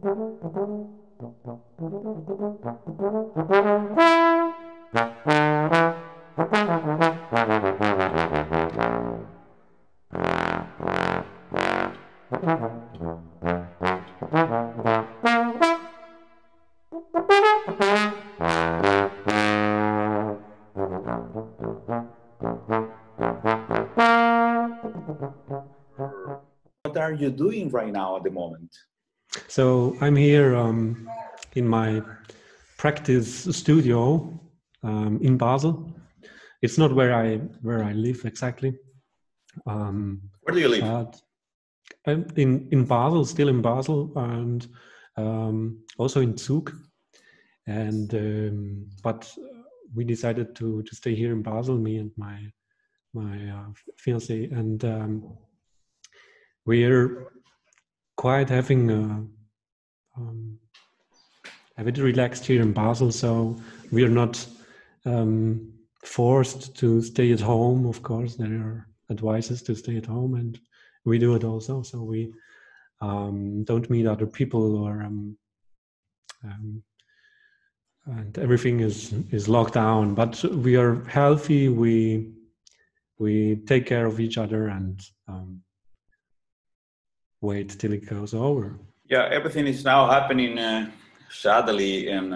What are you doing right now at the moment? So I'm here in my practice studio in Basel. It's not where I live exactly. Where do you live? But I'm in Basel, still in Basel, and also in Zug. And but we decided to stay here in Basel, me and my fiancée, and we're quite having a bit relaxed here in Basel, so we are not forced to stay at home. Of course, there are advices to stay at home, and we do it also. So we don't meet other people, or and everything is locked down. But we are healthy. We take care of each other and wait till it goes over. Yeah, everything is now happening sadly in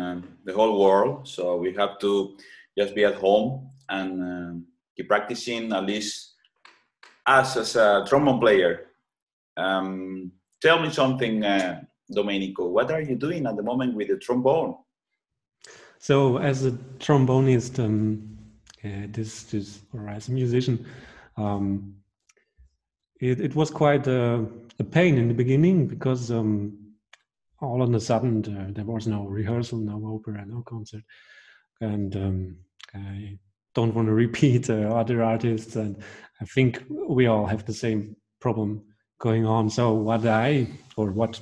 the whole world. So we have to just be at home and keep practicing, at least us as a trombone player. Tell me something, Domenico. What are you doing at the moment with the trombone? So as a trombonist, or as a musician, it was quite a pain in the beginning because all of a sudden there was no rehearsal, no opera, no concert, and I don't want to repeat other artists, and I think we all have the same problem going on. So what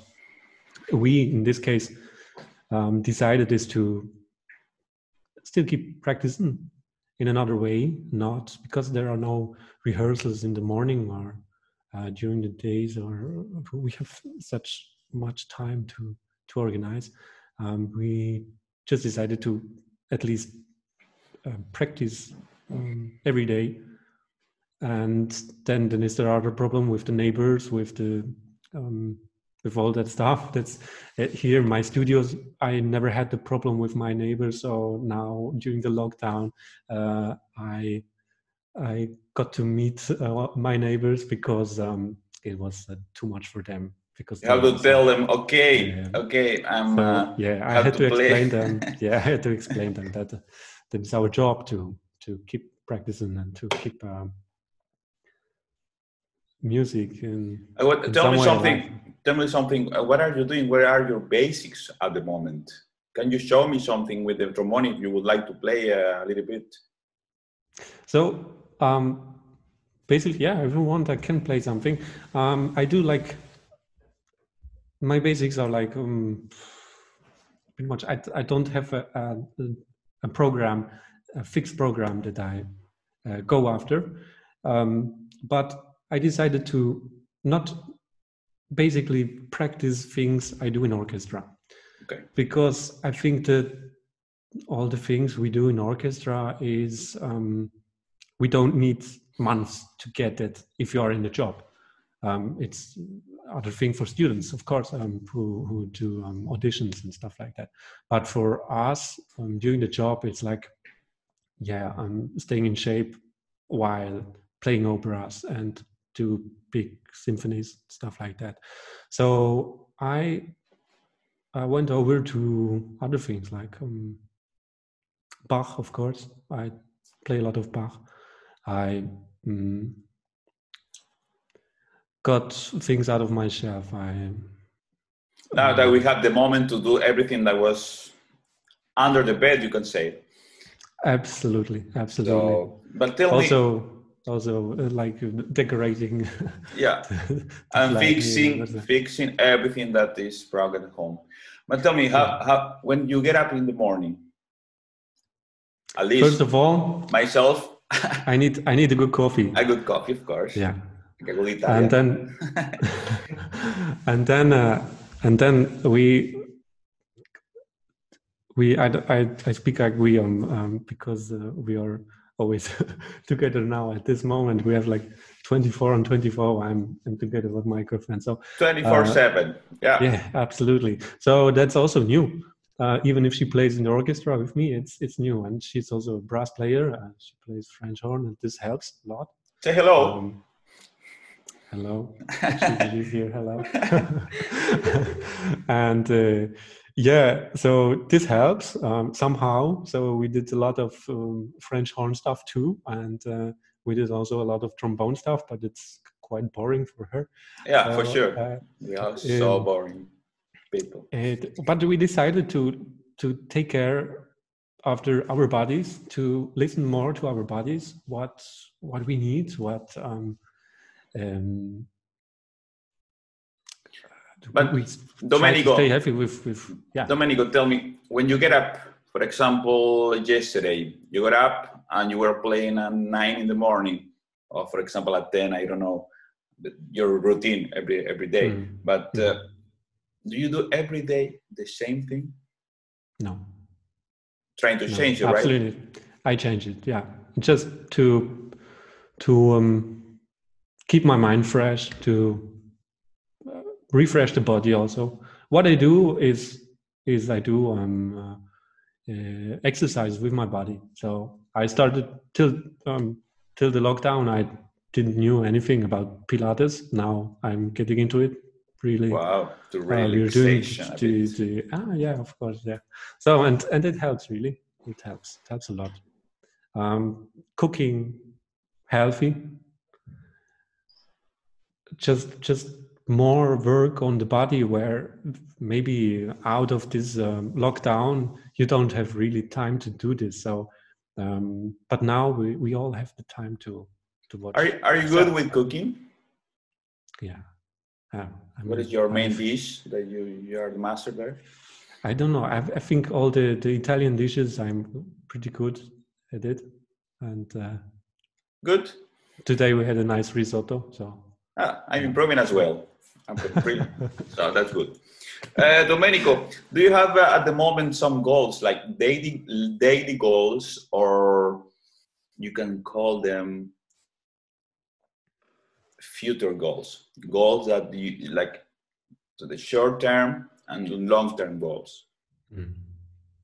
we in this case decided is to still keep practicing in another way, not because there are no rehearsals in the morning or during the days, or we have such much time to organize. We just decided to at least practice every day, and then is there other problem with the neighbors, with the with all that stuff. That's here in my studios. I never had the problem with my neighbors, so now during the lockdown, I got to meet my neighbors because it was too much for them. Because you have to tell them, okay, I had to explain them. Yeah, I had to explain them that it's our job to keep practicing and to keep music. Tell me something. What are you doing? Where are your basics at the moment? Can you show me something with the trombone if you would like to play a little bit? So basically, yeah, if you want, I can play something. I do like, my basics are like pretty much. I don't have a program, a fixed program that I go after, but I decided to not basically practice things I do in orchestra. Okay. Because I think that all the things we do in orchestra is we don't need months to get it if you are in the job. It's other thing for students, of course, who do auditions and stuff like that. But for us, during the job, it's like, yeah, I'm staying in shape while playing operas and do big symphonies, stuff like that. So I went over to other things like Bach, of course. I play a lot of Bach. I got things out of my shelf. Now that we have the moment to do everything that was under the bed, you can say. Absolutely. So, but tell me. Also, like decorating. Yeah, and fixing everything that is broken at home. But tell me, how when you get up in the morning, at least first of all, myself, I need a good coffee. A good coffee, of course. Yeah. And then And then I speak like we because we are always together now. At this moment, we have like 24 and 24. I'm together with my girlfriend. So 24/7. Yeah. yeah, absolutely. So that's also new. Even if she plays in the orchestra with me, it's new. And she's also a brass player. She plays French horn, and this helps a lot. Say hello. Hello. Actually, she's here. Hello. And yeah, so this helps somehow. So we did a lot of French horn stuff too, and we did also a lot of trombone stuff, but it's quite boring for her. Yeah, for sure. We are so boring people. But we decided to take care after our bodies, to listen more to our bodies, what we need, what but we Domenico, stay happy with yeah. Domenico, tell me, when you get up, for example, yesterday, you got up and you were playing at 9 in the morning, or for example at 10, I don't know, your routine every day. But do you do every day the same thing? No. Trying to change it, right? Absolutely. I change it, yeah. Just to keep my mind fresh, to refresh the body also. What I do is I do exercise with my body. So I started till the lockdown. I didn't knew anything about Pilates. Now I'm getting into it. Really. Wow, the relaxation. We're doing yeah, of course, yeah. So and it helps really. It helps a lot. Cooking healthy. Just more work on the body, where maybe out of this lockdown you don't have really time to do this. So but now we all have the time to watch. Are you good with cooking? Yeah. What is your main dish that you are the master there? I don't know. I think all the Italian dishes I'm pretty good at it. And good. Today we had a nice risotto. So I'm improving as well. I'm pretty, so that's good. Domenico, do you have at the moment some goals, like daily goals, or you can call them future goals that you like, so the short term and the long term goals? Do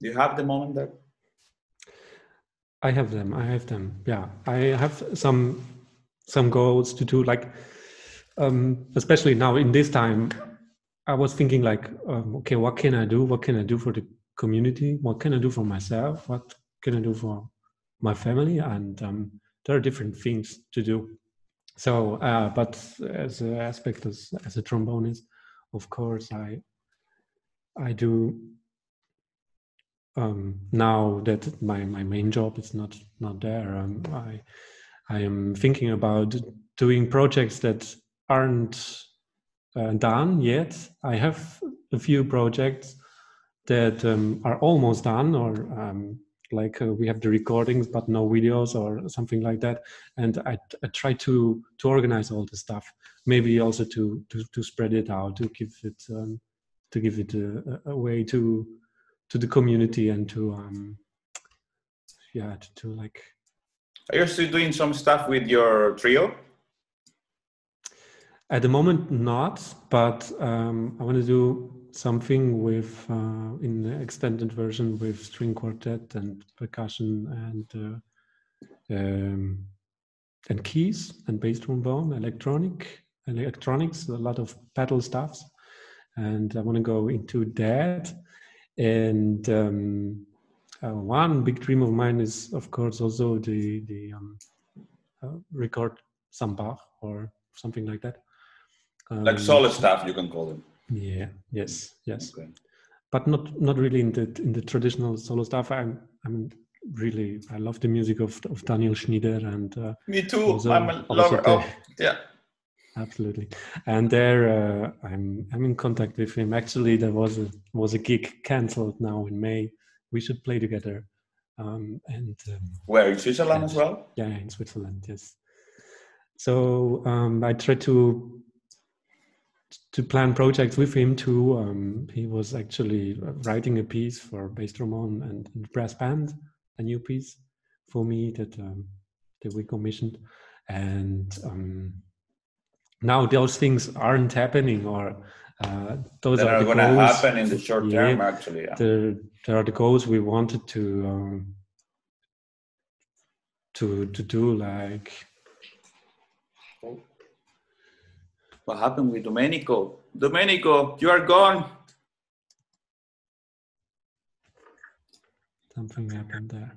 you have the moment that? I have them. Yeah, I have some goals to do, like especially now in this time. I was thinking like, okay, what can I do? What can I do for the community? What can I do for myself? What can I do for my family? And there are different things to do. So, but as an aspect as a trombonist, of course, I do. Now that my main job is not there, I am thinking about doing projects that aren't done yet. I have a few projects that are almost done, or like we have the recordings but no videos or something like that. And I try to organize all the stuff, maybe also to spread it out, to give it a way to the community, and to like. Are you still doing some stuff with your trio? At the moment, not, but I want to do something with in the extended version with string quartet and percussion and keys and bass trombone, electronics, a lot of pedal stuff, and I want to go into that. And one big dream of mine is, of course, also the record some Bach or something like that. Like solo stuff, you can call them. Yeah. Yes. Okay. But not really in the traditional solo stuff. I love the music of Daniel Schnieder, and me too. I'm a lover. Yeah. Absolutely. And there I'm in contact with him. Actually, there was a gig cancelled now in May. We should play together. Where, in Switzerland as well? Yeah, in Switzerland, yes. So I try to plan projects with him too. He was actually writing a piece for bass trombone and brass band, a new piece for me that we commissioned, and now those things aren't happening, or those That are the going to goals. happen in the short term, actually. Yeah. There are the goals we wanted to do, like. What happened with Domenico? Domenico, you are gone. Something happened there.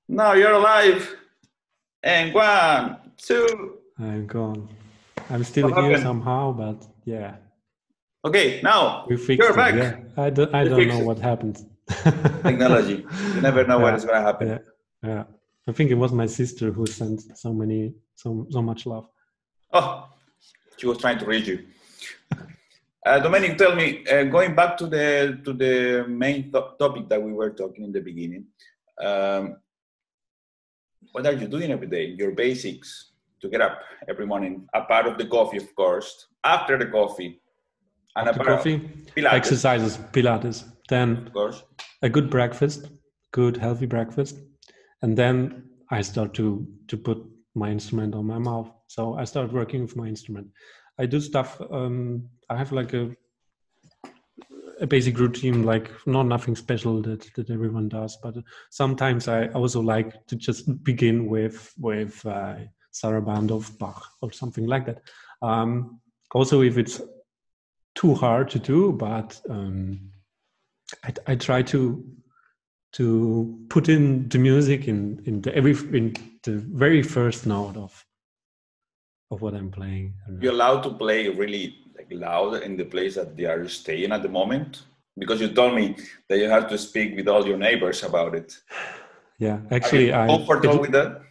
Now you're alive. And 1, 2. I'm gone. I'm still here somehow, but yeah. Okay, now we fixed you're it. back. Yeah, I don't know what happened. Technology. You never know what is going to happen. Yeah. I think it was my sister who sent so much love. Oh, she was trying to reach you. Domenico, tell me, going back to the main topic that we were talking in the beginning, what are you doing every day? Your basics to get up every morning, a part of the coffee, of course, after the coffee. And after coffee, Pilates. Exercises, Pilates. Then of course, a good breakfast, good healthy breakfast. And then I start to put my instrument on my mouth. So I start working with my instrument. I do stuff, I have like a basic routine, like nothing special that everyone does, but sometimes I also like to just begin with Sarabande of Bach or something like that. Also, if it's too hard to do, but I try to put in the music in the very first note of what I'm playing. You're allowed to play really like loud in the place that they are staying at the moment, because you told me that you have to speak with all your neighbors about it. Yeah, actually, are you comfortable with that?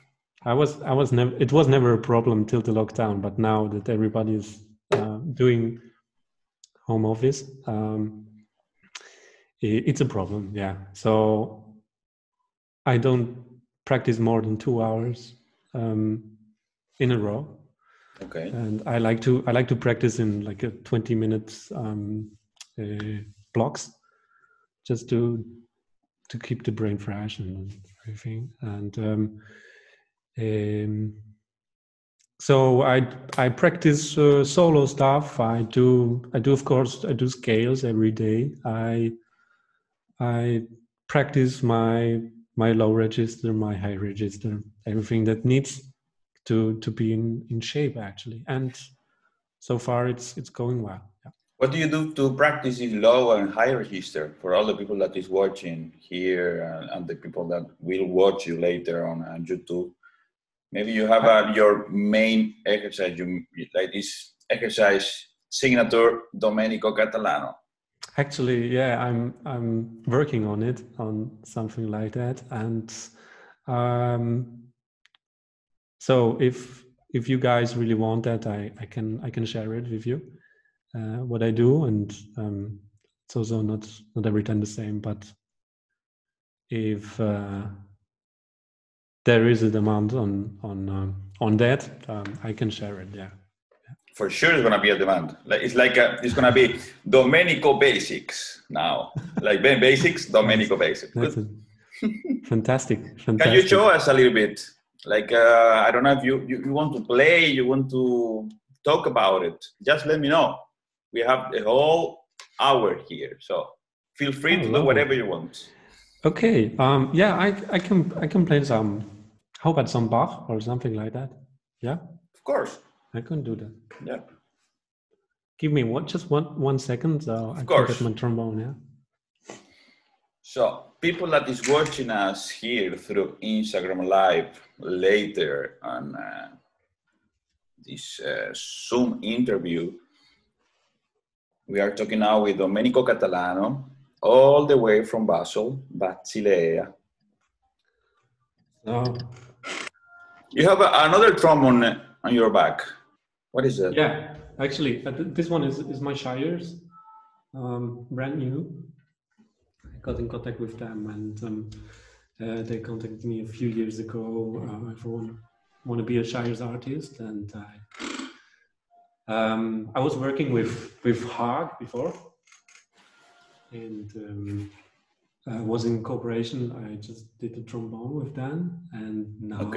It was never a problem till the lockdown, but now that everybody is doing home office, it's a problem. Yeah, so I don't practice more than 2 hours in a row. Okay. And I like to practice in like a 20 minutes blocks, just to keep the brain fresh and everything. And so I practice solo stuff. I do of course I do scales every day. I practice my low register, my high register, everything that needs to be in shape actually. And so far it's going well. Yeah. What do you do to practice in low and high register for all the people that is watching here and the people that will watch you later on YouTube? Maybe you have your main exercise, like this exercise signature, Domenico Catalano. Actually, yeah, I'm working on it, on something like that, and so if you guys really want that, I can share it with you, what I do, and it's also not every time the same, but if there is a demand on that, I can share it. Yeah. For sure, it's gonna be a demand. It's gonna be Domenico Basics now, like Basics, Domenico Basics. Fantastic. Can you show us a little bit? Like I don't know if you want to play, you want to talk about it. Just let me know. We have the whole hour here, so feel free to do whatever you want. Okay. Yeah, I can play some. How about some Bach or something like that? Yeah. Of course. I can do that. Yeah. Give me just one second, so I can get my trombone. Yeah. So people that is watching us here through Instagram Live later on this Zoom interview, we are talking now with Domenico Catalano, all the way from Basel, Basilea. Oh. You have another trombone on your back. What is that? Yeah, actually, this one is my Shires, brand new. I got in contact with them, and they contacted me a few years ago. I want to be a Shires artist, and I was working with Haag before, and was in cooperation. I just did a trombone with them, and now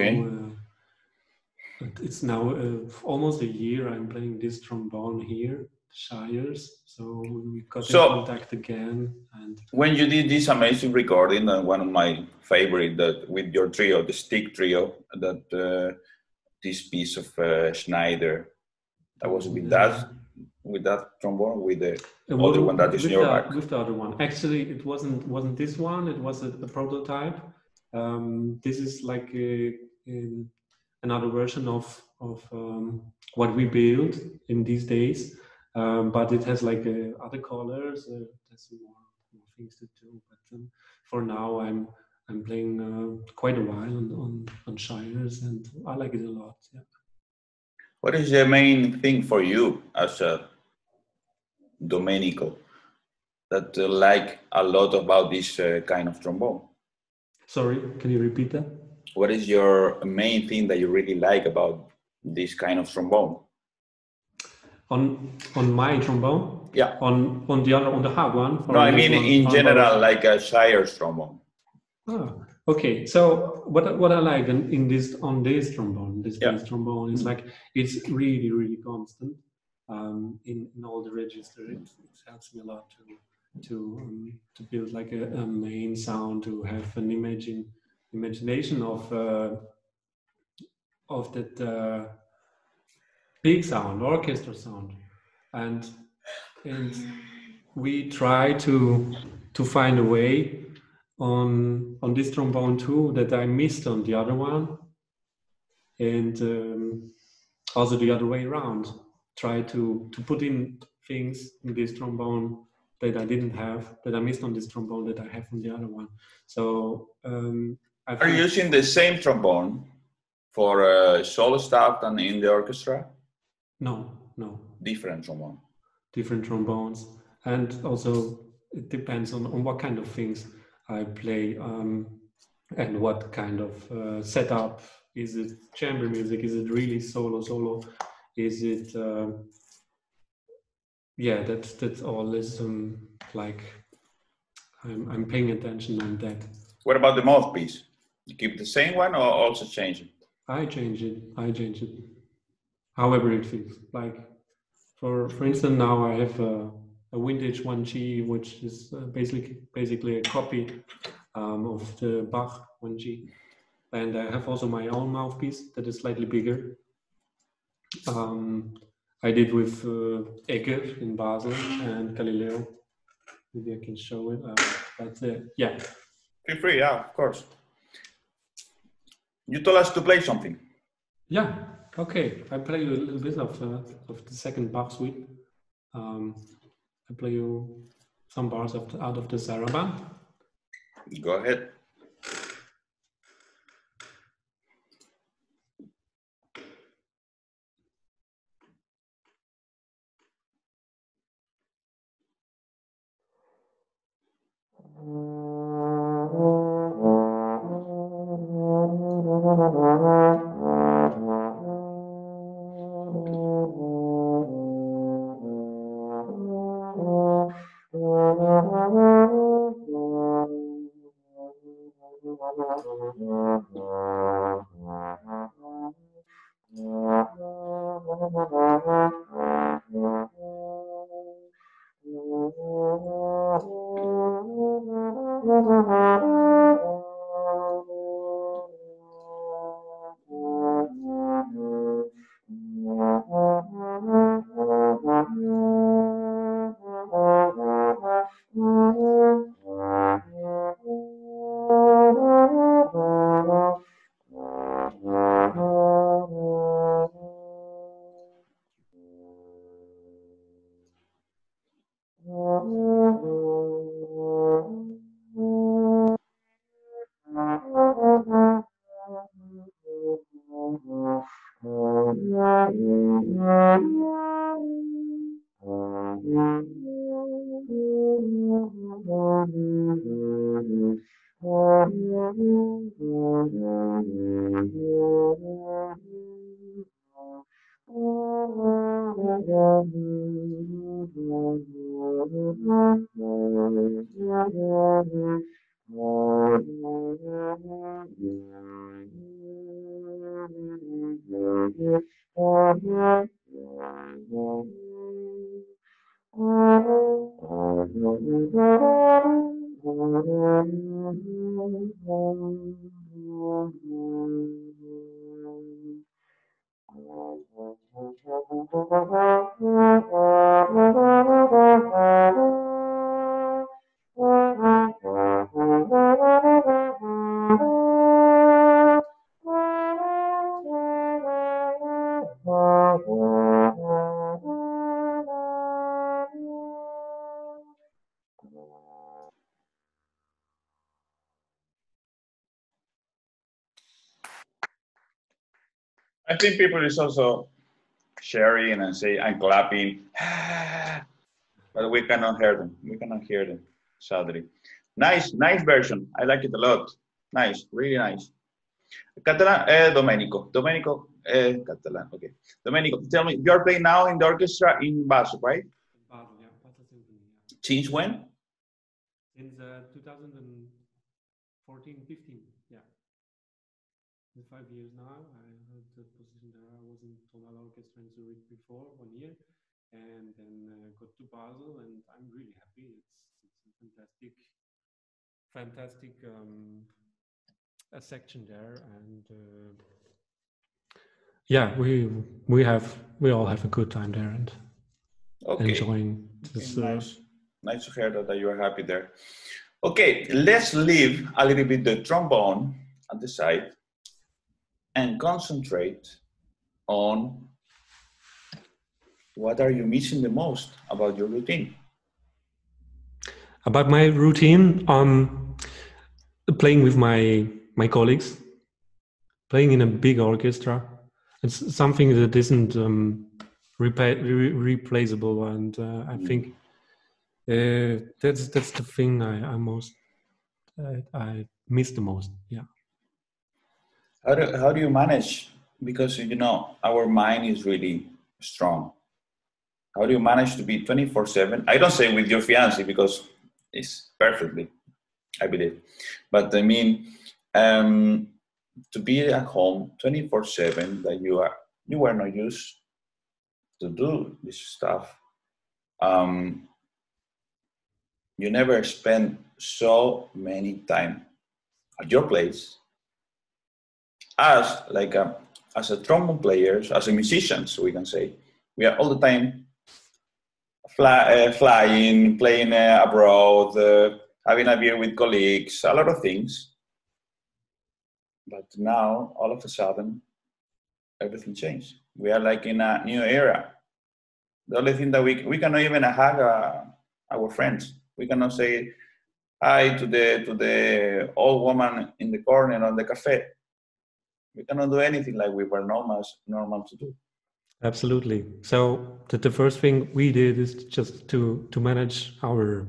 it's now almost a year I'm playing this trombone here, Shires. So we got in contact again. And when you did this amazing recording, one of my favorite, that with your trio, the stick trio, that this piece of Schneider, that was with that trombone, with the other one that is in your back. With the other one, actually, it wasn't this one. It was a prototype. This is like another version of what we build in these days, but it has like other colors. There's more things to do. But for now, I'm playing quite a while on Shires, and I like it a lot. Yeah. What is the main thing for you as a Domenico that like a lot about this kind of trombone? Sorry, can you repeat that? What is your main thing that you really like about this kind of trombone? On my trombone? Yeah. On the hard one? No, I mean in general, like a Shires trombone. Oh, okay. So what I like on this trombone, this trombone is like it's really constant in all the registers. It helps me a lot to build like a main sound, to have an imagination of that big sound, orchestra sound, and we try to find a way on this trombone too that I missed on the other one, and also the other way around. Try to put in things in this trombone that I didn't have, that I missed on this trombone that I have on the other one. So are you using the same trombone for solo stuff than in the orchestra? No. Different trombone. Different trombones, and also it depends on what kind of things I play and what kind of setup. Is it chamber music? Is it really solo? Is it that's all is like I'm paying attention on that. What about the mouthpiece? You keep the same one or also change it? I change it however it feels. Like for instance, now I have a vintage 1G, which is basically a copy of the Bach 1G, and I have also my own mouthpiece that is slightly bigger. I did with Egger in Basel and Galileo. Maybe I can show it, but yeah. Feel free, yeah, of course. You told us to play something. Yeah, okay. I play you a little bit of the second Bach suite. I play you some bars out of the Saraband. Go ahead. I think people is also sharing and say I'm clapping, but we cannot hear them. We cannot hear them, sadly. Nice, nice version. I like it a lot. Nice, really nice. Catalan, Domenico, Catalan. Okay, Domenico, tell me, you're playing now in the orchestra in Basel, right? Basel, yeah, Basel Symphony, yeah. Since when? Since 2014, 15, yeah. In 5 years now, I had the position there. I was in tonal orchestra in Zurich before 1 year, and then got to Basel, and I'm really happy. It's a fantastic a section there, and yeah, we all have a good time there and enjoying this. Nice, nice to hear that you are happy there. Okay, let's leave a little bit the trombone at the side and concentrate on what are you missing the most about your routine. About my routine, playing with my colleagues, playing in a big orchestra. It's something that isn't replaceable, and I think that's the thing I miss the most. Yeah. How do you manage? Because you know our mind is really strong. How do you manage to be 24/7? I don't say with your fiancé because it's perfectly, I believe. But I mean, to be at home 24/7, that you were not used to do this stuff. You never spend so many time at your place as like as a trombone players, as a musicians, we can say. We are all the time flying, playing abroad, having a beer with colleagues, a lot of things. But now, all of a sudden, everything changed. We are like in a new era. The only thing that we cannot even hug our friends. We cannot say hi to the old woman in the corner on the cafe. We cannot do anything like we were normal to do. Absolutely. So the first thing we did is just to manage our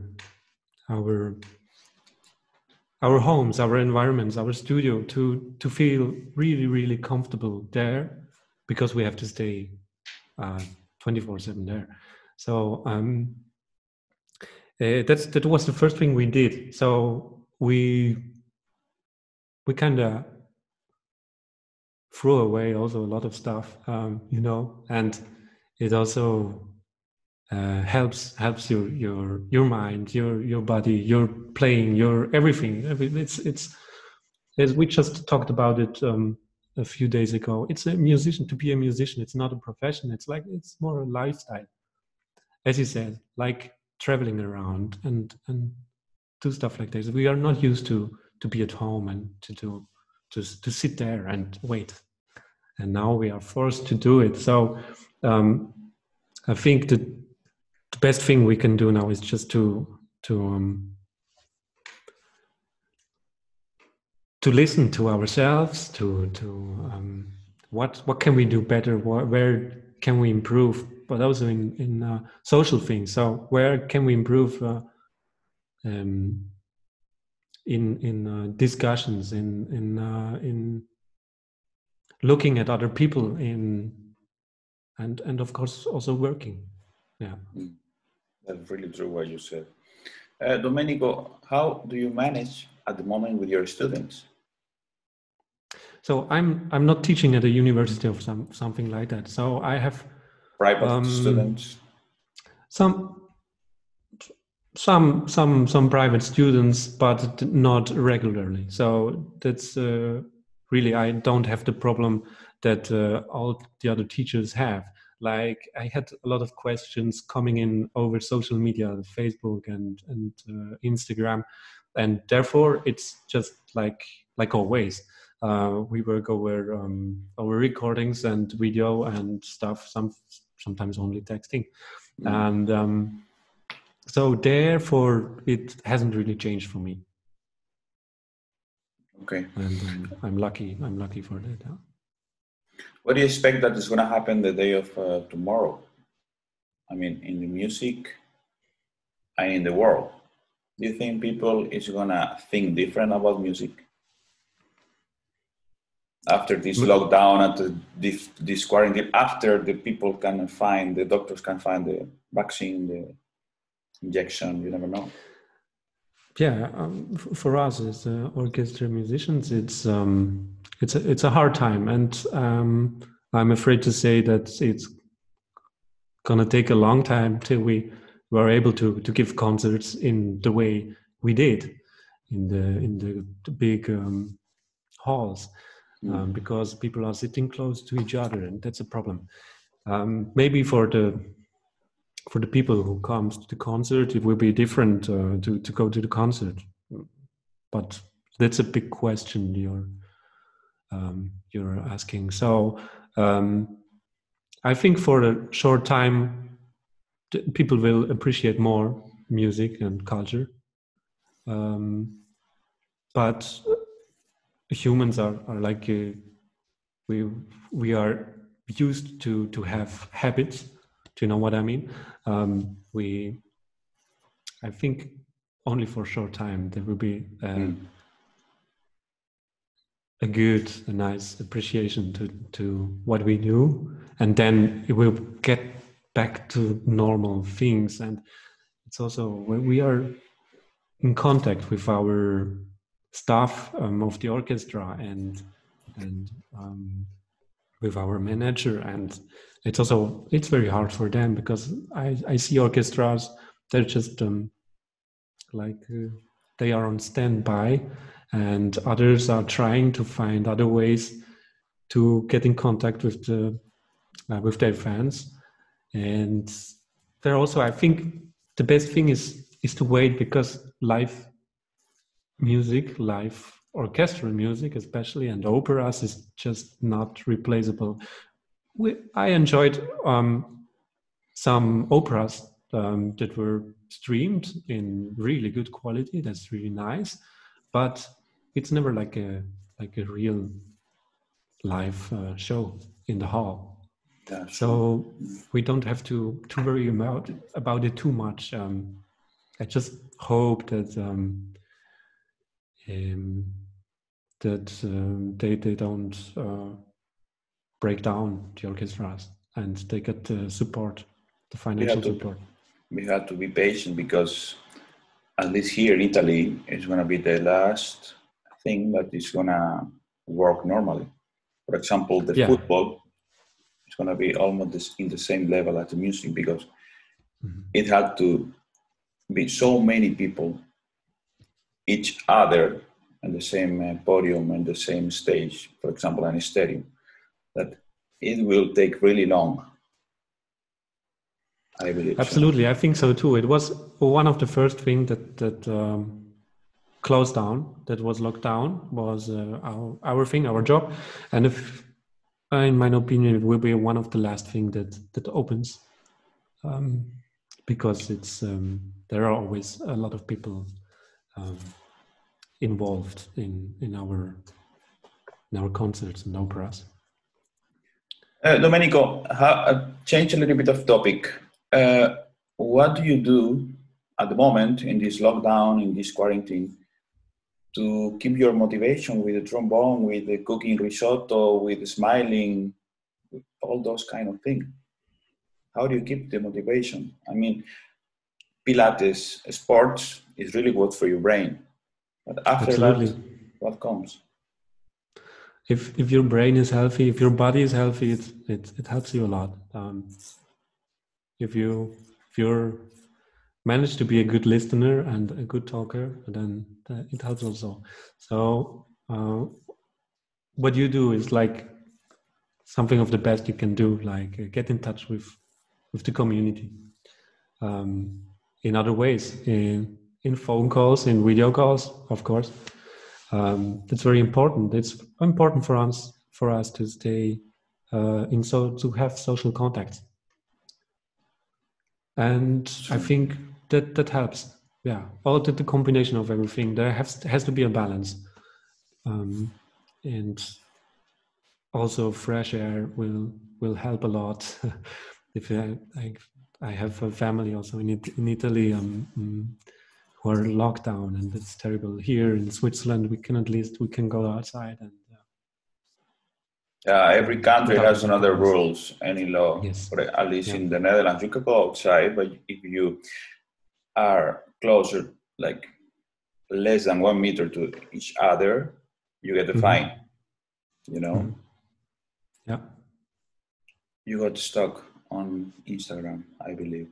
homes, our environments, our studio, to feel really comfortable there, because we have to stay 24/7 there. So that was the first thing we did. So we kind of threw away also a lot of stuff, you know, and it also helps your mind, your body, your playing, your everything. It's as we just talked about it a few days ago. It's a musician. To be a musician, it's not a profession. It's more a lifestyle, as you said, like traveling around and do stuff like this. We are not used to be at home and to sit there and wait, and now we are forced to do it. So I think that the best thing we can do now is just to listen to ourselves, to what can we do better, where can we improve, but also in social things. So where can we improve in discussions, in looking at other people, in and of course also working. Yeah. That's really true what you said. Domenico, how do you manage at the moment with your students? So I'm not teaching at a university or something like that. So I have Private students? some private students, but not regularly. So that's really, I don't have the problem that all the other teachers have. Like I had a lot of questions coming in over social media, Facebook and Instagram, and therefore it's just like always. We work over our recordings and video and stuff. Sometimes only texting, and so therefore it hasn't really changed for me. Okay. And I'm lucky for that. Yeah. What do you expect that is going to happen the day of tomorrow? I mean, in the music and in the world. Do you think people is going to think different about music? After this lockdown, after this quarantine, after the people can find, the doctors can find the vaccine, the injection, you never know. Yeah, for us as orchestra musicians, it's a hard time, and I'm afraid to say that it's gonna take a long time till we were able to give concerts in the way we did in the big halls, because people are sitting close to each other, and that's a problem. Maybe for the people who comes to the concert, it will be different to go to the concert, but that's a big question you're asking. So I think for a short time, people will appreciate more music and culture, but humans are like we are used to have habits. Do you know what I mean? I think only for a short time there will be a nice appreciation to what we do, and then it will get back to normal things. And it's also when we are in contact with our staff of the orchestra and with our manager, and it's very hard for them, because I see orchestras, they're just they are on standby, and others are trying to find other ways to get in contact with their fans. And they're also, I think the best thing is to wait, because live music, live orchestral music especially, and operas is just not replaceable. I enjoyed some operas that were streamed in really good quality. That's really nice, but it's never like a real live show in the hall. Yeah, so we don't have to worry about it too much. I just hope that they don't break down the orchestras, and they get the support, the financial support. We have to be patient, because at least here in Italy, it's going to be the last thing that is going to work normally. For example, the football is going to be almost in the same level as the music, because it had to be so many people, each other, on the same podium and the same stage, for example, in a stadium, that it will take really long. I believe. Absolutely, so. I think so too. It was one of the first things that closed down, that was locked down, was our thing, our job. And if, in my opinion, it will be one of the last things that opens, because it's there are always a lot of people involved in our concerts and operas. Domenico, change a little bit of topic. What do you do at the moment in this lockdown, in this quarantine, to keep your motivation with the trombone, with the cooking risotto, with smiling, with all those kind of things? how do you keep the motivation? I mean, Pilates, sports is really good for your brain. But after Absolutely. that, what comes? If your brain is healthy, if your body is healthy, it helps you a lot. If you're manage to be a good listener and a good talker, then it helps also. So what you do is like something of the best you can do, like get in touch with the community in other ways, in phone calls, in video calls, of course. That's very important. It's important for us to stay to have social contacts, and I think that helps. Yeah, all the combination of everything. There has to be a balance, and also fresh air will help a lot. If I have a family also in Italy who are locked down, and it's terrible. Here in Switzerland, we can go outside, and Every country has another problems. rules, any law. Yes. But at least in the Netherlands, you can go outside, but if you are closer, like less than 1 meter to each other, you get a fine. You know. Mm-hmm. Yeah. You got stuck on Instagram, I believe.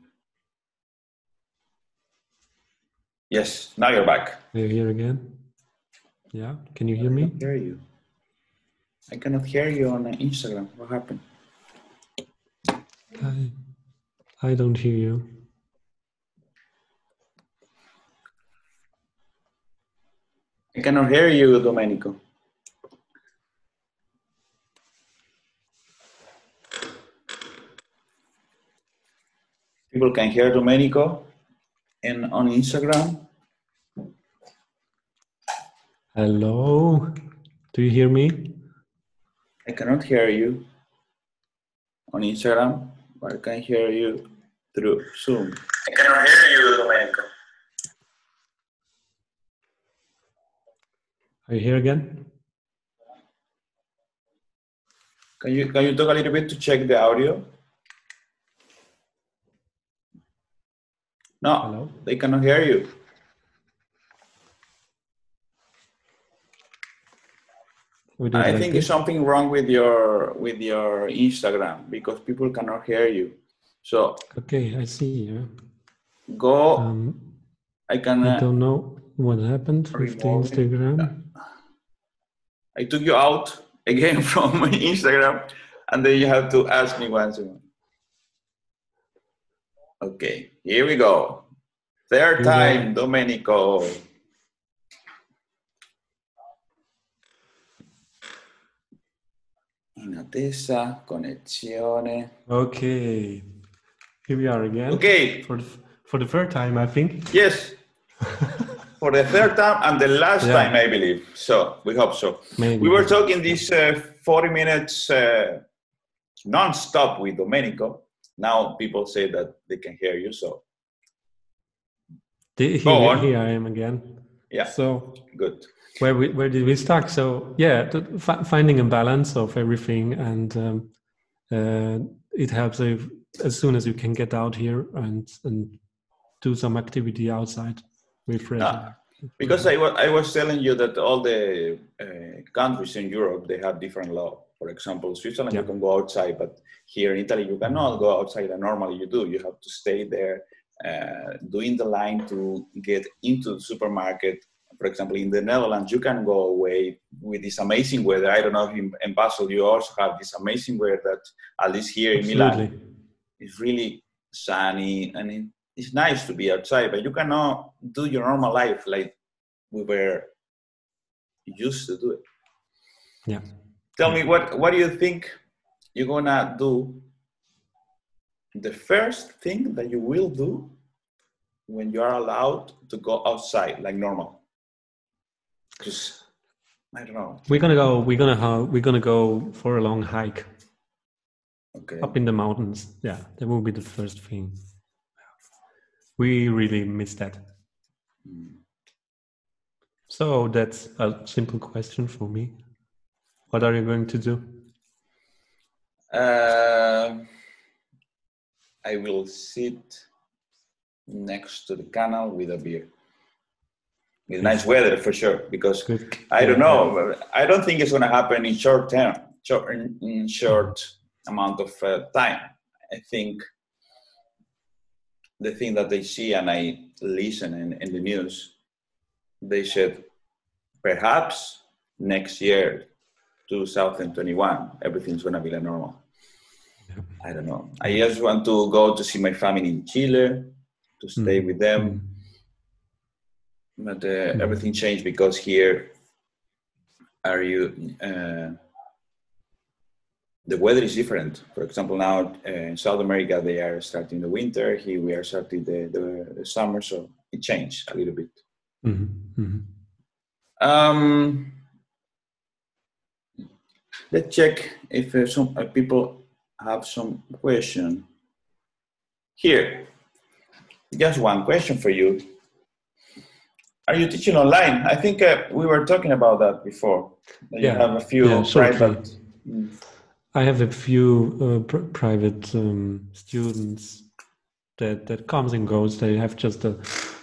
Yes, now you're back. Are you here again? Yeah. Can you hear me? I cannot hear you. I cannot hear you on Instagram. What happened? I don't hear you. I cannot hear you, Domenico. People can hear Domenico on Instagram. Hello? Do you hear me? I cannot hear you on Instagram, but I can hear you through Zoom. I cannot hear you, Domenico. Are you here again? Can you talk a little bit to check the audio? No, hello? They cannot hear you. I think there's something wrong with your Instagram because people cannot hear you. So okay, I see. Yeah. Go. I don't know what happened with the Instagram. I took you out again from Instagram, and then you have to ask me once again. Okay, here we go. Third time, Domenico. In attesa, connessione. Okay, here we are again. Okay. For the third time, I think. Yes. For the third time and the last time, I believe. So we hope so. Maybe. We were talking these 40 minutes non-stop with Domenico. Now people say that they can hear you. So here I am again. Yeah. So good. Where did we start? So yeah, finding a balance of everything, and it helps as soon as you can get out here and do some activity outside with fresh air. Because I was telling you that all the countries in Europe, they have different law. For example, Switzerland, you can go outside, but here in Italy, you cannot go outside and normally you do. You have to stay there doing the line to get into the supermarket. For example, in the Netherlands, you can go away with this amazing weather. I don't know if in Basel, you also have this amazing weather that at least here in Milan, it's really sunny and it's nice to be outside, but you cannot do your normal life like we were used to do it. Yeah. Tell me, what do you think you're gonna do? The first thing that you will do when you are allowed to go outside like normal? Because I don't know. We're gonna go for a long hike. Okay. Up in the mountains. Yeah, that will be the first thing. We really miss that. So that's a simple question for me. What are you going to do? I will sit next to the canal with a beer. With nice weather for sure, because Good. I don't know. I don't think it's going to happen in short term, in short amount of time. I think the thing that they see and I listen in the news, they said perhaps next year, 2021, everything's going to be like normal. I don't know. I just want to go to see my family in Chile, to stay with them. But everything changed because here the weather is different. For example, now in South America, they are starting the winter. Here we are starting the summer, so it changed a little bit. Let's check if some people have some question. Here, just one question for you. Are you teaching online? I think we were talking about that before. You have a few private. I have a few private students that comes and goes. They have just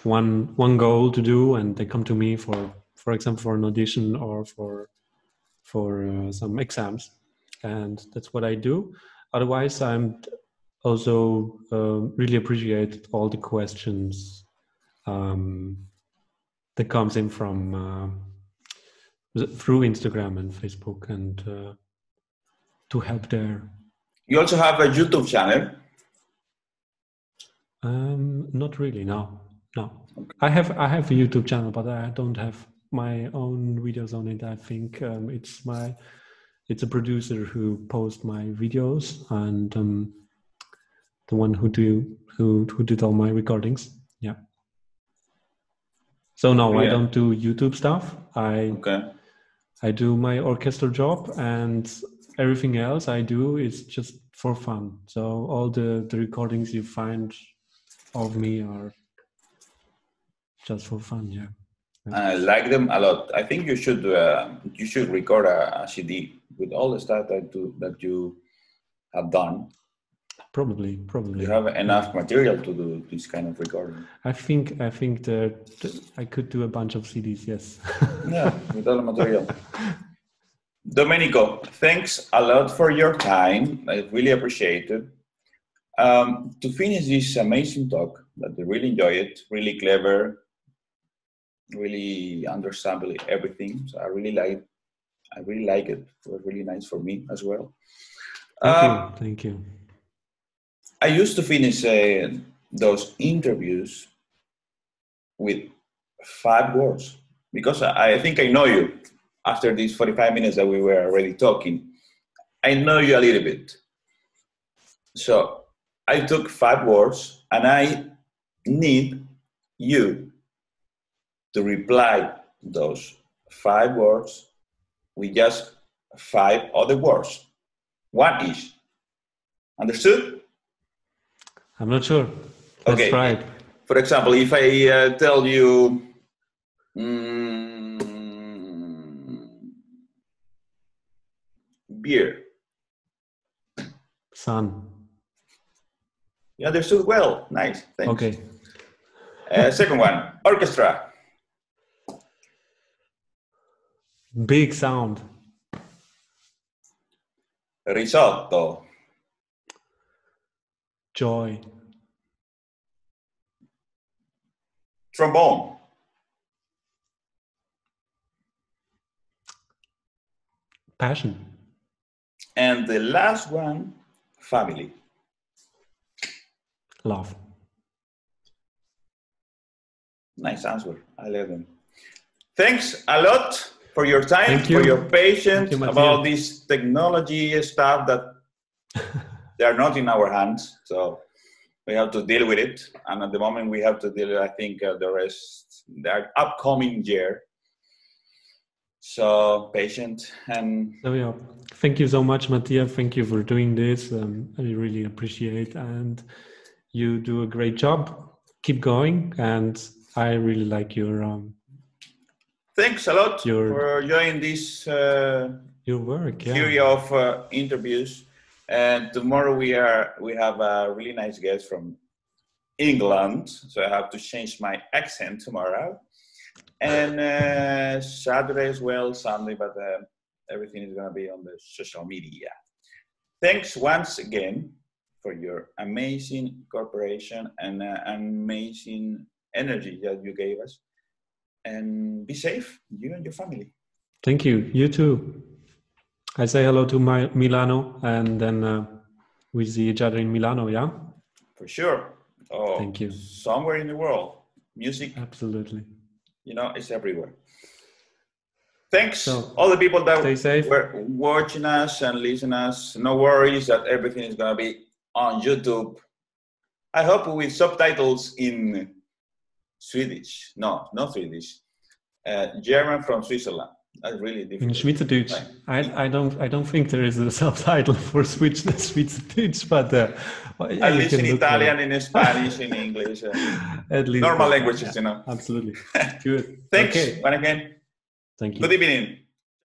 one goal to do, and they come to me for example, for an audition or for some exams, and that's what I do. Otherwise, I'm also really appreciate all the questions that comes in from through Instagram and Facebook, and to help there. You also have a YouTube channel? Not really, no. Okay. I have a YouTube channel, but I don't have my own videos on it. I think it's a producer who posts my videos, and the one who did all my recordings. Yeah. So no, I don't do YouTube stuff. I do my orchestral job, and everything else I do is just for fun. So all the recordings you find of me are just for fun. Yeah. I like them a lot. I think you should record a CD with all the stuff that you have done. Probably. You have enough material to do this kind of recording. I think that I could do a bunch of CDs. Yes. Yeah, with all the material. Domenico, thanks a lot for your time. I really appreciate it. To finish this amazing talk, that I really enjoy it, really clever, really understand everything. So I really like it. It was really nice for me as well. Thank you. I used to finish those interviews with 5 words, because I think I know you after these 45 minutes that we were already talking. I know you a little bit. So I took 5 words, and I need you to reply those 5 words with just 5 other words, one each. Understood? I'm not sure. Let's try it. For example, if I tell you beer. Sun. You understood well. Nice. Thanks. Okay. Second one, orchestra. Big sound. Risotto. Joy. Trombone. Passion. And the last one, family. Love. Nice answer. I love them. Thanks a lot for your time, for your patience about this technology stuff that they are not in our hands. So we have to deal with it. And at the moment we have to deal, I think, the upcoming year. So patient and... So yeah, thank you so much, Mattia. Thank you for doing this. I really appreciate, and you do a great job. Keep going, and I really like your... Thanks a lot for joining this your work, series of interviews. And tomorrow we have a really nice guest from England, so I have to change my accent tomorrow. And Saturday as well, Sunday, but everything is going to be on the social media. Thanks once again for your amazing cooperation and amazing energy that you gave us. And be safe, you and your family. Thank you. You too. I say hello to Milano, and then we see each other in Milano, yeah? For sure. Oh, thank you. Somewhere in the world, music. Absolutely. It's everywhere. Thanks, so, all the people that were watching us and listening us. No worries that everything is going to be on YouTube. I hope with subtitles in Swedish. No, not Swedish. German from Switzerland. That's really difficult. In Schweizerdeutsch. I don't think there is a subtitle for Schweizerdeutsch, but at least in Italian, in Spanish, in English. At least normal languages, Absolutely. Good. Thanks. Okay. Once again. Thank you. Good evening.